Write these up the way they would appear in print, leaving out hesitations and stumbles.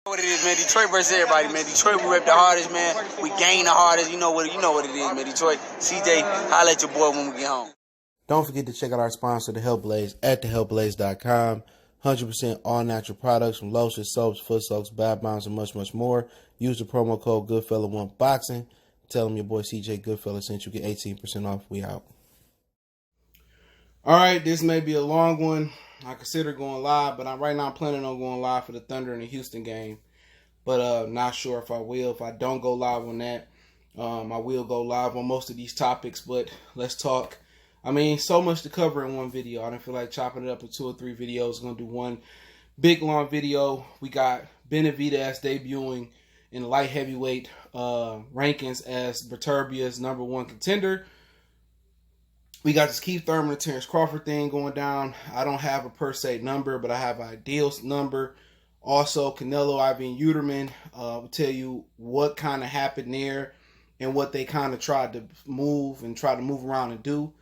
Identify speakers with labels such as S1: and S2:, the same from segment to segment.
S1: What it is, man. Detroit versus everybody, man. Detroit, we rep the hardest, man. We gain the hardest. You know what it is, man. Detroit, CJ, holla at your boy when we get home.
S2: Don't forget to check out our sponsor, The Health Blaze, at thehealthblaze.com. 100% all natural products from lotions, soaps, foot soaks, bath bombs, and much, much more. Use the promo code Goodfella1Boxing. Tell them your boy CJ Goodfella sent you. Get 18% off. We out. All right, this may be a long one. I consider going live, but right now I'm planning on going live for the Thunder and the Houston game. But not sure if I will. If I don't go live on that, I will go live on most of these topics. But let's talk. I mean, so much to cover in one video. I don't feel like chopping it up in 2 or 3 videos. I'm going to do one big, long video. We got Benavidez debuting in light heavyweight rankings as Beterbiev's #1 contender. We got this Keith Thurman and Terence Crawford thing going down. I don't have a per se number, but I have an ideal number. Also, Canelo, Avni, and Yildrim will tell you what kind of happened there and what they kind of tried to move around and do.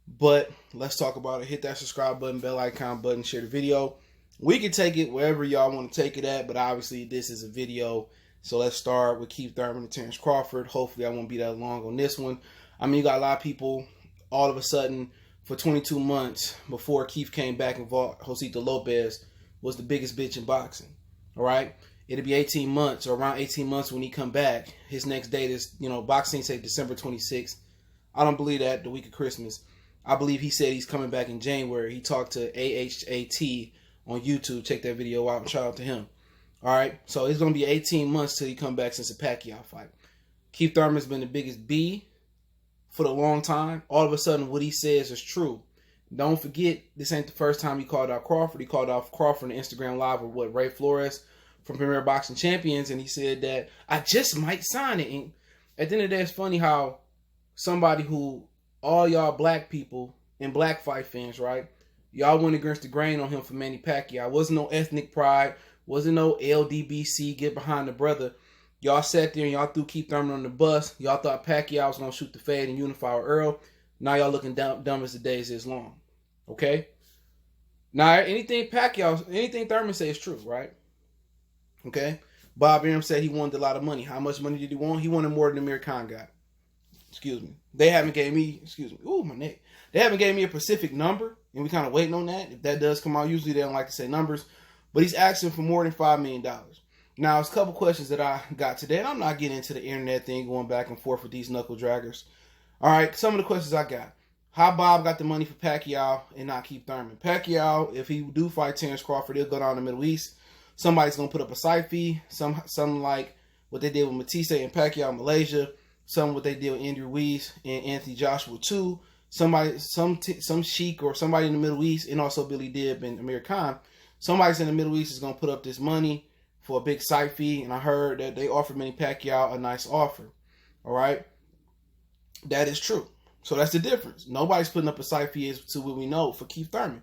S2: But let's talk about it. Hit that subscribe button, bell icon button, share the video. We can take it wherever y'all want to take it at, but obviously this is a video. So let's start with Keith Thurman and Terence Crawford. Hopefully I won't be that long on this one. I mean, you got a lot of people all of a sudden for 22 months before Keith came back and fought Josito Lopez was the biggest bitch in boxing. All right? It'll be 18 months or around 18 months when he come back. His next date is, boxing say December 26th. I don't believe that, the week of Christmas. I believe he said he's coming back in January. He talked to AHAT on YouTube. Check that video out and shout out to him. All right? So it's going to be 18 months till he come back since the Pacquiao fight. Keith Thurman's been the biggest B for a long time. All of a sudden, what he says is true. Don't forget, this ain't the first time he called out Crawford. He called out Crawford on Instagram Live with Ray Flores from Premier Boxing Champions, and he said that, I just might sign it. And at the end of the day, it's funny how somebody who, all y'all black people and black fight fans, right? Y'all went against the grain on him for Manny Pacquiao. Wasn't no ethnic pride. Wasn't no LDBC, get behind the brother. Y'all sat there and y'all threw Keith Thurman on the bus. Y'all thought Pacquiao was going to shoot the fade and unify with Earl. Now y'all looking dumb as the days is long. Okay? Now, anything Thurman say is true, right? Okay? Bob Arum said he wanted a lot of money. How much money did he want? He wanted more than Amir Khan got. Excuse me. They haven't gave me, ooh, my neck. They haven't gave me a specific number, and we kind of waiting on that. If that does come out, usually they don't like to say numbers. But he's asking for more than $5 million. Now, there's a couple questions that I got today, and I'm not getting into the internet thing going back and forth with these knuckle draggers. All right, some of the questions I got. How Bob got the money for Pacquiao and not Keith Thurman? Pacquiao, if he do fight Terence Crawford, he'll go down to the Middle East. Somebody's going to put up a side fee, something like what they did with Matisse and Pacquiao in Malaysia, some what they did with Andy Ruiz and Anthony Joshua too. Some sheik or somebody in the Middle East, and also Billy Dibb and Amir Khan. Somebody's in the Middle East is going to put up this money for a big side fee, and I heard that they offered Manny Pacquiao a nice offer. All right? That is true. So that's the difference. Nobody's putting up a side fee as to what we know for Keith Thurman.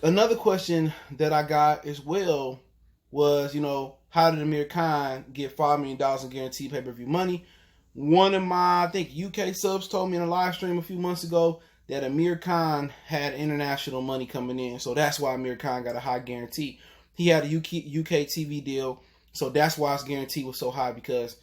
S2: Another question that I got as well was, how did Amir Khan get $5 million in guaranteed pay-per-view money? One of my, I think, UK subs told me in a live stream a few months ago that Amir Khan had international money coming in. So that's why Amir Khan got a high guarantee. He had a UK TV deal, so that's why his guarantee was so high, because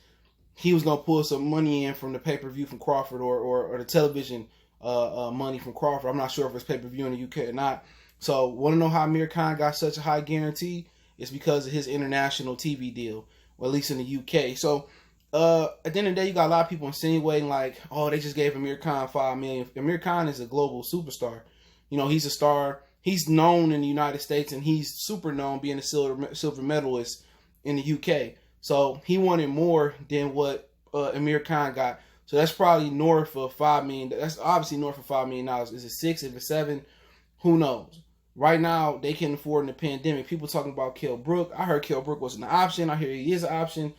S2: he was going to pull some money in from the pay-per-view from Crawford or the television money from Crawford. I'm not sure if it's pay-per-view in the UK or not. So, want to know how Amir Khan got such a high guarantee? It's because of his international TV deal, or at least in the UK. So, at the end of the day, you got a lot of people insinuating like, oh, they just gave Amir Khan $5 million. Amir Khan is a global superstar. He's a star. He's known in the United States, and he's super known being a silver medalist in the UK. So he wanted more than what Amir Khan got. So that's probably north of $5 million. That's obviously north of $5 million. Is it 6? If it's 7? Who knows? Right now, they can't afford in the pandemic. People talking about Kell Brook. I heard Kell Brook wasn't an option. I hear he is an option.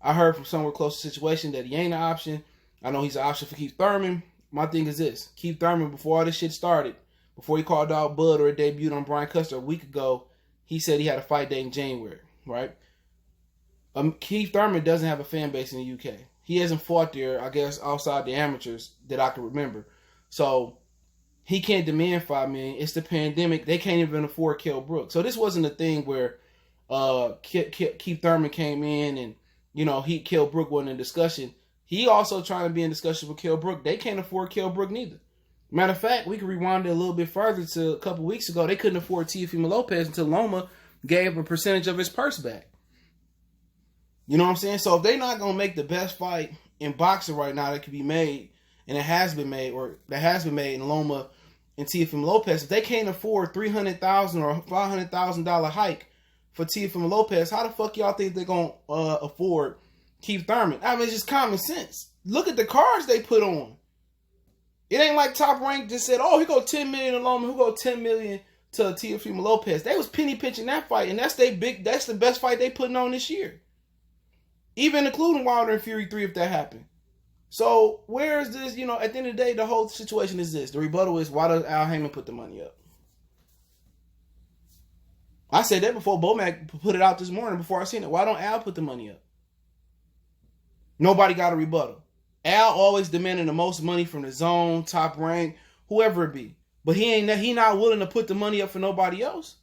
S2: I heard from somewhere close to the situation that he ain't an option. I know he's an option for Keith Thurman. My thing is this. Keith Thurman, before all this shit started, before he called out Bud or debuted on Brian Custer a week ago, he said he had a fight date in January, right? Keith Thurman doesn't have a fan base in the UK. He hasn't fought there, I guess, outside the amateurs that I can remember. So he can't demand $5 million. It's the pandemic. They can't even afford Kell Brook. So this wasn't a thing where Keith Thurman came in and, you know, Kell Brook wasn't in discussion. He also trying to be in discussion with Kell Brook. They can't afford Kell Brook neither. Matter of fact, we can rewind it a little bit further to a couple weeks ago. They couldn't afford Teofimo Lopez until Loma gave a percentage of his purse back. You know what I'm saying? So if they're not going to make the best fight in boxing right now that could be made, and it has been made, or that has been made in Loma and Teofimo Lopez, if they can't afford $300,000 or $500,000 hike for Teofimo Lopez, how the fuck y'all think they're going to afford Keith Thurman? I mean, it's just common sense. Look at the cards they put on. It ain't like Top Rank just said, oh, he go $10 million to Loma, he go $10 million to Teofimo Lopez. They was penny pinching that fight, and that's the best fight they putting on this year. Even including Wilder and Fury 3 if that happened. So where is this, you know, at the end of the day, the whole situation is this. The rebuttal is, why does Al Heyman put the money up? I said that before Bomac put it out this morning before I seen it. Why don't Al put the money up? Nobody got a rebuttal. Al always demanding the most money from the Zone, Top Rank, whoever it be. But he not willing to put the money up for nobody else.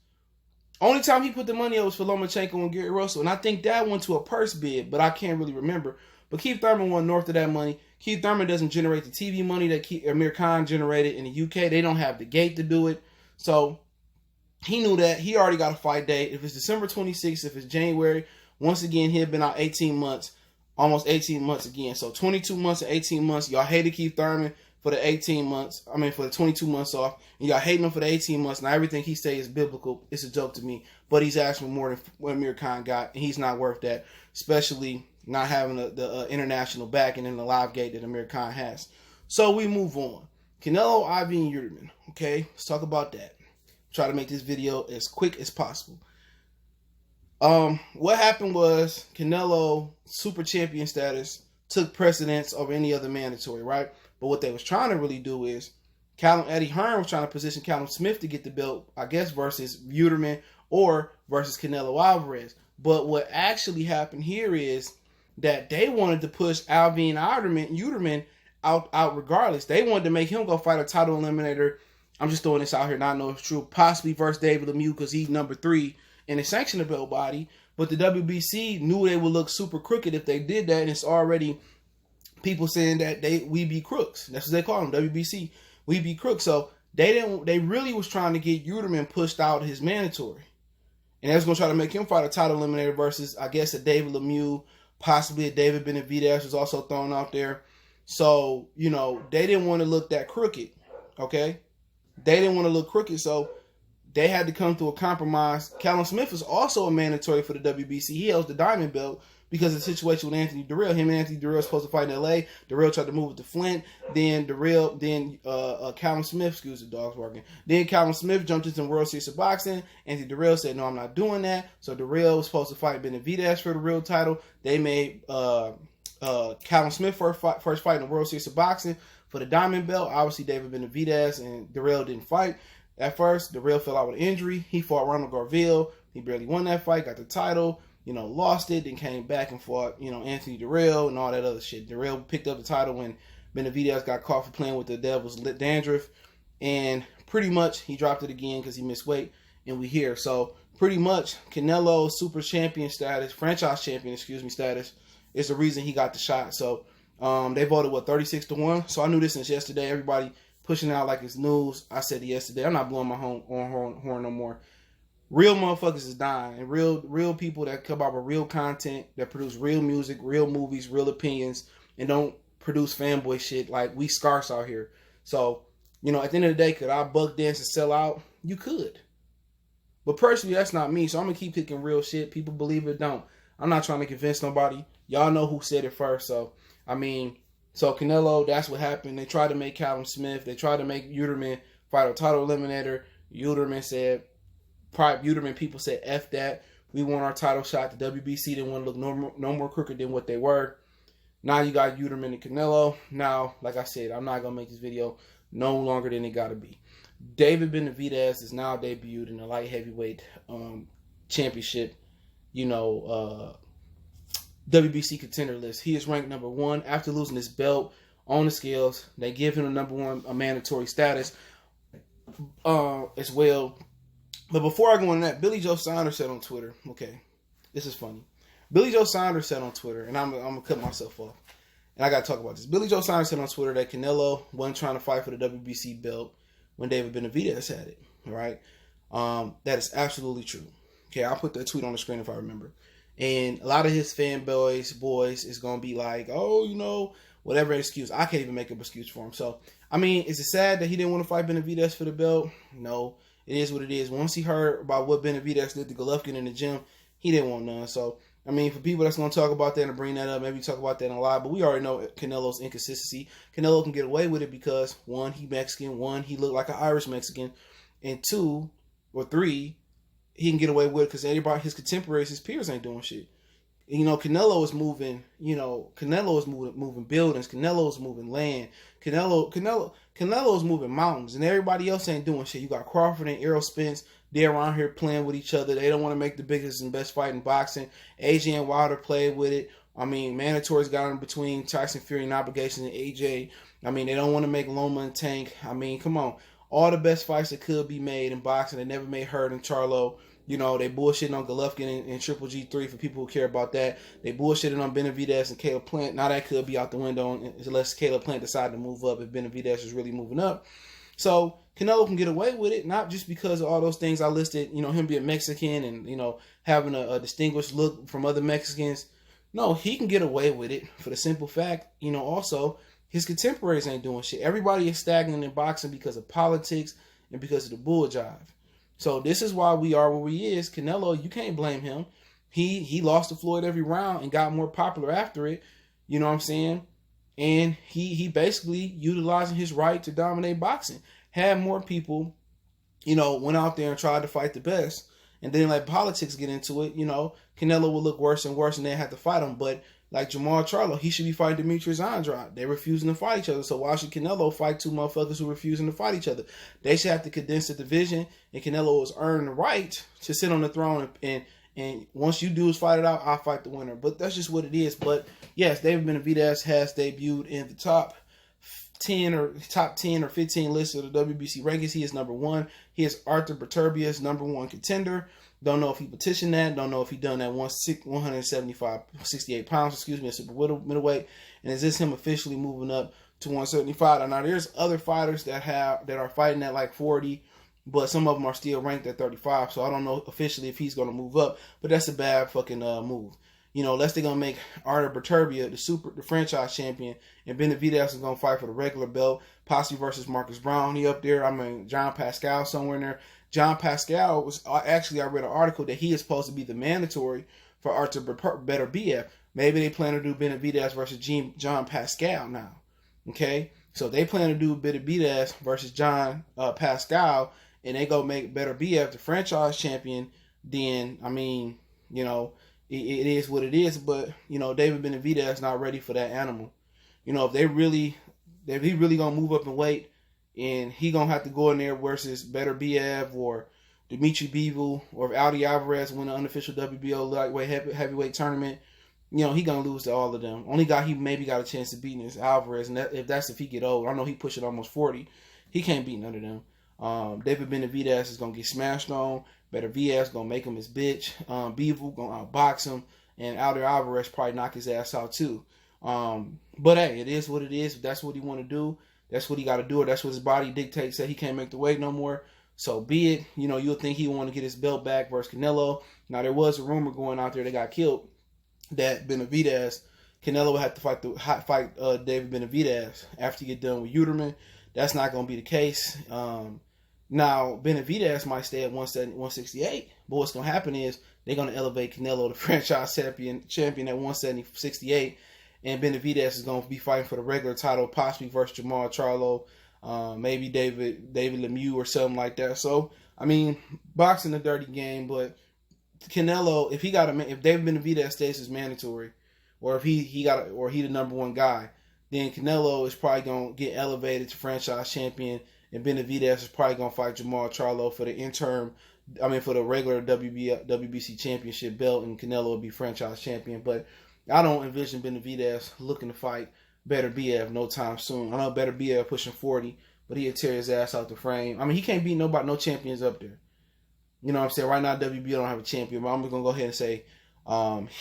S2: Only time he put the money up was for Lomachenko and Gary Russell. And I think that went to a purse bid, but I can't really remember. But Keith Thurman won north of that money. Keith Thurman doesn't generate the TV money that Amir Khan generated in the UK. They don't have the gate to do it. So he knew that. He already got a fight date. If it's December 26th, if it's January, once again, he had been out 18 months. Almost 18 months again. So 22 months and 18 months. Y'all hated Keith Thurman for the 18 months. I mean, for the 22 months off. And y'all hating him for the 18 months. Now, everything he say is biblical. It's a joke to me. But he's asking more than what Amir Khan got. And he's not worth that. Especially not having the international backing and the live gate that Amir Khan has. So we move on. Canelo, Avni, and Yildrim. Okay? Let's talk about that. Try to make this video as quick as possible. What happened was Canelo super champion status took precedence over any other mandatory, right? But what they was trying to really do is Eddie Hearn was trying to position Callum Smith to get the belt, I guess, versus Yildrim or versus Canelo Alvarez. But what actually happened here is that they wanted to push Avni and Yildrim out regardless. They wanted to make him go fight a title eliminator. I'm just throwing this out here, not know if it's true. Possibly versus David Lemieux because he's number 3 in the sanctioned belt body. But the WBC knew they would look super crooked if they did that. And it's already people saying that we be crooks. That's what they call them, WBC. We be crooks. So they really was trying to get Yildrim pushed out his mandatory. And they was going to try to make him fight a title eliminator versus, I guess, a David Lemieux. Possibly a David Benavidez was also thrown out there. So, you know, they didn't want to look that crooked. Okay? They didn't want to look crooked. So they had to come to a compromise. Callum Smith is also a mandatory for the WBC. He holds the diamond belt because of the situation with Anthony Dirrell. Him and Anthony Dirrell were supposed to fight in LA. Dirrell tried to move it to Flint. Then Callum Smith, excuse the dog's barking. Then Callum Smith jumped into the World Series of Boxing. Anthony Dirrell said, no, I'm not doing that. So Dirrell was supposed to fight Benavidez for the real title. They made Callum Smith first fight in the World Series of Boxing for the diamond belt. Obviously, David Benavidez and Dirrell didn't fight. At first, Dirrell fell out with an injury. He fought Ronald Garville. He barely won that fight, got the title, lost it, then came back and fought, Anthony Dirrell and all that other shit. Dirrell picked up the title when Benavidez got caught for playing with the devil's dandruff. And pretty much he dropped it again because he missed weight. And we here. So pretty much Canelo's super champion status, franchise champion, status is the reason he got the shot. So they voted, 36-1? So I knew this since yesterday. Everybody pushing out like it's news. I said it yesterday. I'm not blowing my horn no more. Real motherfuckers is dying. And real people that come out with real content, that produce real music, real movies, real opinions, and don't produce fanboy shit like we scarce out here. So, at the end of the day, could I buck dance and sell out? You could. But personally, that's not me. So I'm going to keep picking real shit. People believe it, don't. I'm not trying to convince nobody. Y'all know who said it first. So, So Canelo, that's what happened. They tried to make Callum Smith. They tried to make Yildrim fight a title eliminator. Yildrim people said, F that. We want our title shot. The WBC didn't want to look no more crooked than what they were. Now you got Yildrim and Canelo. Now, like I said, I'm not going to make this video no longer than it got to be. David Benavidez is now debuted in the light heavyweight championship, WBC contender list. He is ranked number 1 after losing his belt on the scales. They give him a number 1 mandatory status as well. But before I go on that, Billy Joe Saunders said on Twitter, okay, this is funny. Billy Joe Saunders said on Twitter, and I'm going to cut myself off, and I got to talk about this. Billy Joe Saunders said on Twitter that Canelo wasn't trying to fight for the WBC belt when David Benavidez had it, all right? That is absolutely true. Okay, I'll put that tweet on the screen if I remember. And a lot of his boys is going to be like, oh, you know, whatever excuse. I can't even make an excuse for him. So, I mean, is it sad that he didn't want to fight Benavidez for the belt? No. It is what it is. Once he heard about what Benavidez did to Golovkin in the gym, he didn't want none. So, I mean, for people that's going to talk about that and bring that up, maybe talk about that in a live, but we already know Canelo's inconsistency. Canelo can get away with it because, one, he Mexican, one, he looked like an Irish Mexican, and two or three, he can get away with it because everybody, his contemporaries, his peers ain't doing shit. You know, Canelo is moving, moving buildings. Canelo is moving land. Canelo is moving mountains, and everybody else ain't doing shit. You got Crawford and Errol Spence. They're around here playing with each other. They don't want to make the biggest and best fight in boxing. AJ and Wilder played with it. I mean, Mandatory's got in between Tyson Fury and Obligations and AJ. I mean, they don't want to make Loma and Tank. I mean, come on. All the best fights that could be made in boxing, they never made Hurd and Charlo. You know, they bullshitting on Golovkin and Triple G3 for people who care about that. They bullshitting on Benavidez and Caleb Plant. Now that could be out the window unless Caleb Plant decided to move up if Benavidez is really moving up. So Canelo can get away with it, not just because of all those things I listed, you know, him being Mexican and, you know, having a distinguished look from other Mexicans. No, he can get away with it for the simple fact, you know, also his contemporaries ain't doing shit. Everybody is stagnant in boxing because of politics and because of the bull jive. So this is why we are where he is. Canelo, you can't blame him. He lost to Floyd every round and got more popular after it. You know what I'm saying? And he basically utilizing his right to dominate boxing. Had more people, you know, went out there and tried to fight the best. And then let politics get into it, you know, Canelo would look worse and worse and they had to fight him. But like Jamal Charlo, he should be fighting Demetrius Andrade. They're refusing to fight each other. So why should Canelo fight two motherfuckers who are refusing to fight each other? They should have to condense the division, and Canelo has earned the right to sit on the throne. And once you dudes fight it out, I'll fight the winner. But that's just what it is. But yes, David Benavidez has debuted in the top 10 or 15 lists of the WBC rankings. He is number one. He is Artur Beterbiev's number one contender. Don't know if he petitioned that. Don't know if he done that 68 pounds, at super middleweight. And is this him officially moving up to 175? Now there's other fighters that are fighting at like 40, but some of them are still ranked at 35. So I don't know officially if he's going to move up, but that's a bad fucking move. You know, unless they're going to make Artur Beterbiev the franchise champion, and Benavidez is going to fight for the regular belt, possibly versus Marcus Brown. He up there. I mean, John Pascal somewhere in there. John Pascal was actually, I read an article that he is supposed to be the mandatory for Artur Beterbiev. Maybe they plan to do Benavidez versus John Pascal now. Okay? So they plan to do Benavidez versus John Pascal, and they go make Beterbiev the franchise champion. Then, I mean, you know, it is what it is. But, you know, David Benavidez not ready for that animal. You know, if he really going to move up in weight, and he going to have to go in there versus Beterbiev or Dimitri Bivol, or if Aldi Alvarez win the unofficial WBO lightweight heavyweight tournament, you know, he going to lose to all of them. Only guy he maybe got a chance to beat is Alvarez, and if he get old. I know he pushing almost 40. He can't beat none of them. David Benavidez is going to get smashed on. Beterbiev going to make him his bitch. Bivol going to outbox him, and Aldi Alvarez probably knock his ass out too. But hey, it is what it is. If that's what he want to do, that's what he got to do, or that's what his body dictates that he can't make the weight no more. So be it. You know, you'll think he want to get his belt back versus Canelo. Now, there was a rumor going out there that got killed that Canelo would have to fight David Benavidez after he get done with Yildrim. That's not going to be the case. Now, Benavidez might stay at 168, but what's going to happen is they're going to elevate Canelo to franchise champion at 168. And Benavidez is going to be fighting for the regular title, possibly versus Jamal Charlo, maybe David Lemieux or something like that. So, I mean, boxing a dirty game, but Canelo, if David Benavidez stays as mandatory, or if he the number one guy, then Canelo is probably going to get elevated to franchise champion, and Benavidez is probably going to fight Jamal Charlo for the regular WBC championship belt, and Canelo will be franchise champion. But I don't envision Benavidez looking to fight Beterbiev no time soon. I know Beterbiev pushing 40, but he'll tear his ass out the frame. I mean, he can't beat no champions up there. You know what I'm saying? Right now, WBO don't have a champion, but I'm going to go ahead and say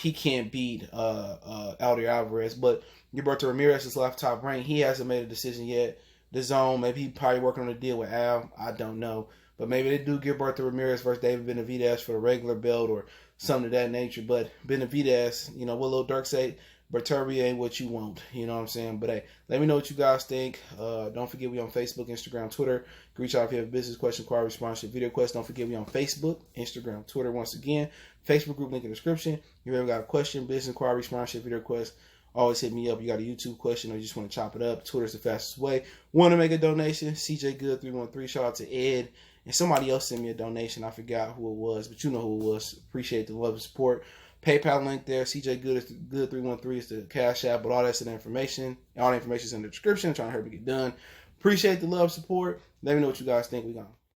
S2: he can't beat Alvarez. But Gilberto Ramirez is left top ranked. He hasn't made a decision yet. DAZN, maybe he probably working on a deal with Al. I don't know. But maybe they do Gilberto Ramirez versus David Benavidez for the regular belt or something of that nature. But Benavidez, you know, what Lil Durk say, Beterbiev ain't what you want. You know what I'm saying? But hey, let me know what you guys think. Don't forget we on Facebook, Instagram, Twitter. You can reach out if you have a business question, inquiry, sponsorship, video request. Don't forget we on Facebook, Instagram, Twitter. Once again, Facebook group link in the description. If you ever got a question, business inquiry, sponsorship, video request, always hit me up. You got a YouTube question or you just want to chop it up, Twitter's the fastest way. Want to make a donation? CJ Good 313. Shout out to Ed. And somebody else sent me a donation. I forgot who it was, but you know who it was. Appreciate the love and support. PayPal link there. CJ Good is Good 313 is the Cash App, but all that's in the information. All the information is in the description. I'm trying to hurry to get done. Appreciate the love, support. Let me know what you guys think. We gone.